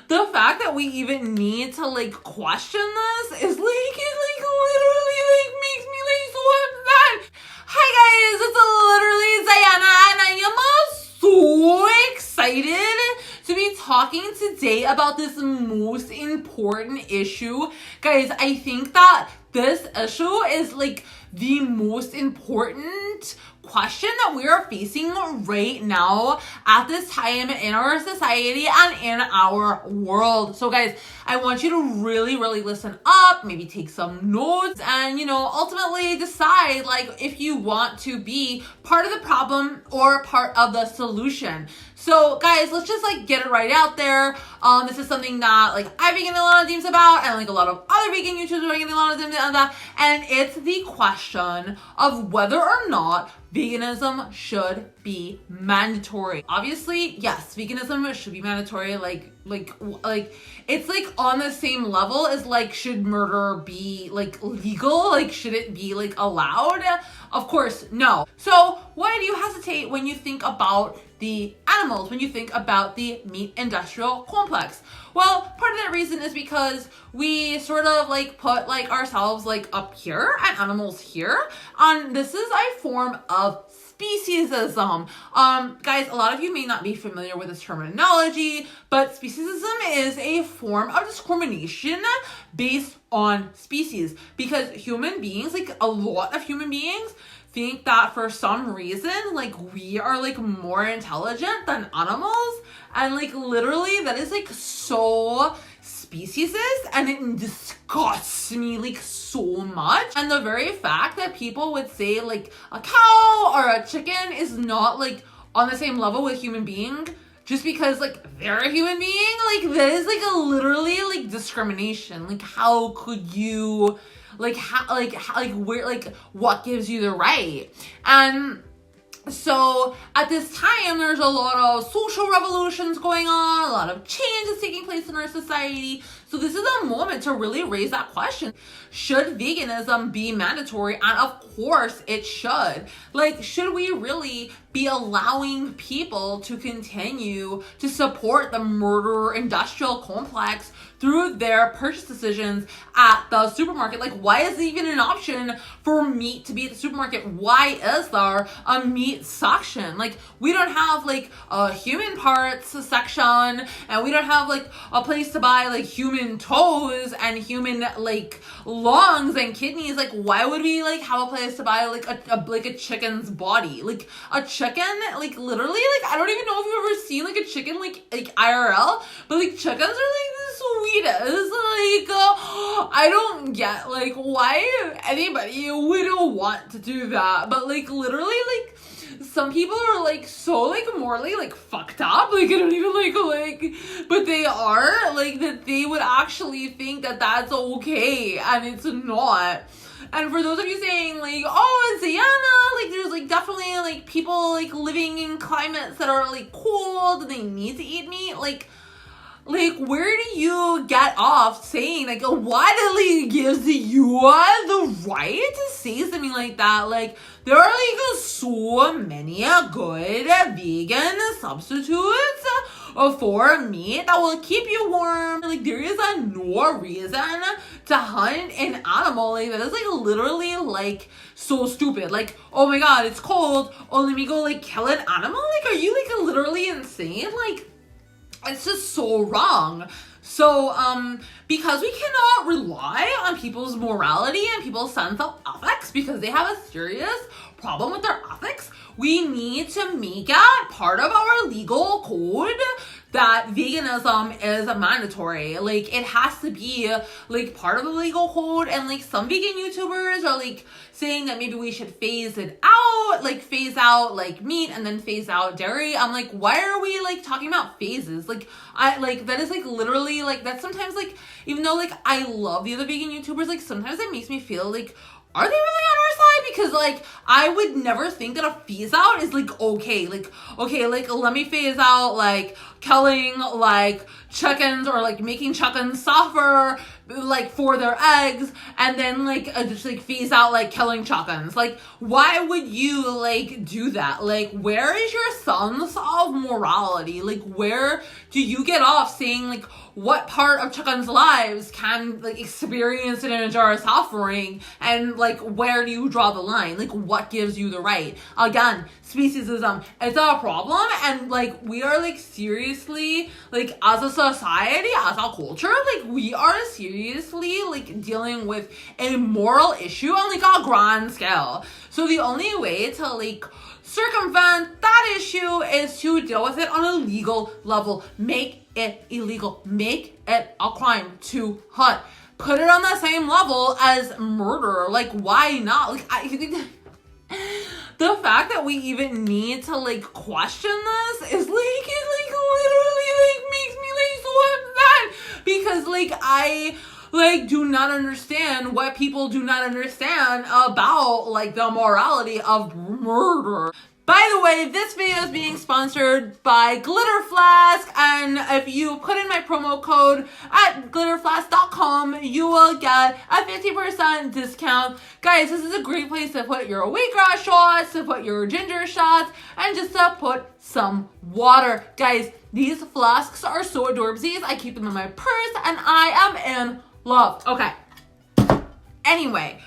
the fact that we even need to like question this is like, it like literally like makes me like so upset. Hi guys, it's literally Diana and I am so excited to be talking today about this most important issue. Guys, I think that this issue is like the most important question that we are facing right now at this time in our society and in our world. So guys, I want you to really listen up, maybe take some notes, and ultimately decide like if you want to be part of the problem or part of the solution. So guys, let's just like get it right out there. This is something that like I've been getting a lot of DMs about, and like a lot of other vegan YouTubers are getting a lot of DMs about that, and it's the question of whether or not veganism should be mandatory. Obviously, yes, veganism should be mandatory. Like it's like on the same level as like, should murder be like legal? Like, should it be like allowed? Of course, no. So why do you hesitate when you think about the animals, when you think about the meat industrial complex? Well, part of that reason is because we sort of like put like ourselves like up here and animals here, and this is a form of speciesism. Guys, a lot of you may not be familiar with this terminology, but speciesism is a form of discrimination based on species, because human beings, like a lot of human beings, think that for some reason like we are like more intelligent than animals, and like literally that is like so speciesist, and it disgusts me like so much. And the very fact that people would say like a cow or a chicken is not like on the same level with human being just because like they're a human being, like that is like a literally like discrimination. Like how could you like where, like what gives you the right? And so at this time, there's a lot of social revolutions going on, a lot of changes taking place in our society. So this is a moment to really raise that question. Should veganism be mandatory? And of course it should. Like, should we really be allowing people to continue to support the murder industrial complex through their purchase decisions at the supermarket? Like, why is it even an option for meat to be at the supermarket? Why is there a meat section? Like, we don't have like a human parts section, and we don't have like a place to buy like human toes and human like lungs and kidneys. Like, why would we like have a place to buy like a chicken's body? Like a chicken, like literally, like I don't even know if you've ever seen like a chicken like IRL, but like chickens are like the sweetest. Like I don't get like why anybody would want to do that, but like literally like some people are like so like morally like fucked up, like I don't even like but they are like that they would actually think that that's okay, and it's not. And for those of you saying like, oh, it's Diana, like there's like definitely like people like living in climates that are like cold and they need to eat meat, like where do you get off saying like what like gives you the right to say something like that? Like there are like so many good vegan substitutes for meat that will keep you warm. Like there is no reason to hunt an animal. Like that is like literally like so stupid. Like, oh my god, it's cold, oh let me go like kill an animal. Like are you like literally insane? Like it's just so wrong. So, because we cannot rely on people's morality and people's sense of ethics because they have a serious problem with their ethics, we need to make it part of our legal code that veganism is mandatory. Like it has to be like part of the legal code, and like some vegan YouTubers are like saying that maybe we should phase it out, like phase out like meat and then phase out dairy. I'm like, why are we like talking about phases? Like I like that is like literally like that sometimes like even though like I love the other vegan YouTubers, like sometimes it makes me feel like, are they really on our side? Because like I would never think that a phase out is like okay, like let me phase out like killing like chickens or like making chickens suffer like for their eggs, and then like just like phase out like killing chickens. Like why would you like do that? Like where is your sense of morality? Like where do you get off saying like, what part of chickens' lives can like experience it in a jar of suffering, and like where do you draw the line? Like what gives you the right? Again, speciesism, it's a problem, and like we are like seriously like as a society, as a culture, like we are seriously like dealing with a moral issue on like a grand scale. So the only way to like circumvent that issue is to deal with it on a legal level. Make it illegal. Make it a crime to hunt. Put it on the same level as murder. Like, why not? Like, the fact that we even need to like question this is like, it like literally like makes me like so upset, because like I like do not understand what people do not understand about like the morality of murder. By the way, this video is being sponsored by Glitter Flask, and if you put in my promo code at glitterflask.com, you will get a 50% discount. Guys, this is a great place to put your wheatgrass shots, to put your ginger shots, and just to put some water. Guys, these flasks are so adorbsies. I keep them in my purse, and I am in love. Okay. Anyway.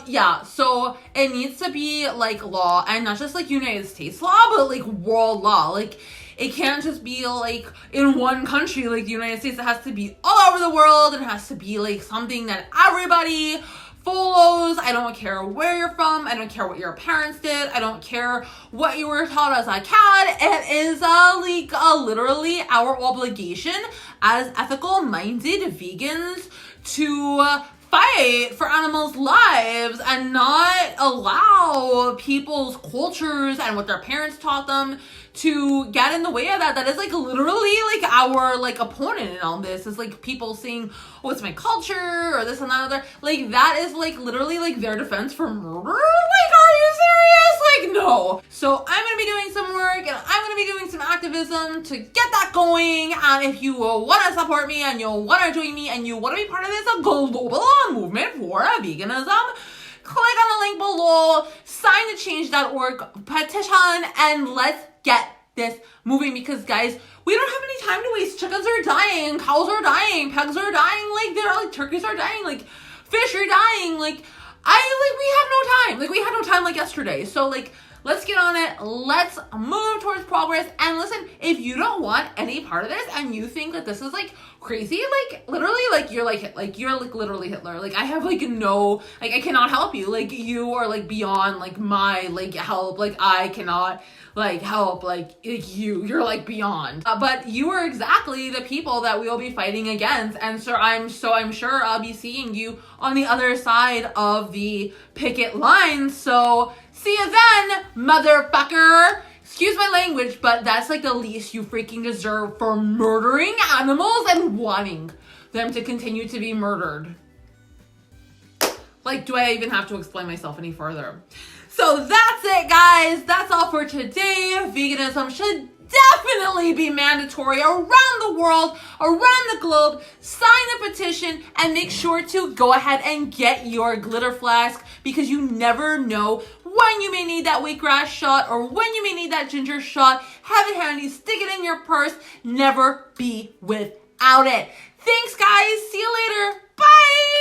Yeah, so it needs to be like law, and not just like United States law, but like world law. Like it can't just be like in one country, like the United States. It has to be all over the world. It has to be like something that everybody follows. I don't care where you're from. I don't care what your parents did. I don't care what you were taught as a cat. It is literally our obligation as ethical minded vegans to fight for animals' lives and not allow people's cultures and what their parents taught them to get in the way of that. That is like literally like our like opponent in all this is like people saying, oh, it's my culture or this and that other. Like that is like literally like their defense for murder. Like, are you serious? Like, no. So I'm gonna be doing some work, and I'm gonna be doing some activism to get that going. And if you want to support me and you want to join me and you want to be part of this global movement for veganism, click on the link below, sign the change.org petition, and let's get this moving, because guys, we don't have any time to waste. Chickens are dying, cows are dying, pigs are dying, like they're like turkeys are dying, like fish are dying, like we have no time. Like we had no time like yesterday. So like let's get on it. Let's move towards progress. And listen, if you don't want any part of this and you think that this is like crazy, like literally like you're literally Hitler. Like I have like no, like I cannot help you. Like you are like beyond like my like help. Like I cannot like help like you're like beyond. But you are exactly the people that we will be fighting against. And so I'm sure I'll be seeing you on the other side of the picket line. So see you then, motherfucker. Excuse my language, but that's like the least you freaking deserve for murdering animals and wanting them to continue to be murdered. Like, do I even have to explain myself any further? So that's it, guys. That's all for today. Veganism should definitely be mandatory around the world, around the globe. Sign the petition and make sure to go ahead and get your glitter flask, because you never know when you may need that wheatgrass shot or when you may need that ginger shot. Have it handy, stick it in your purse. Never be without it. Thanks, guys. See you later. Bye.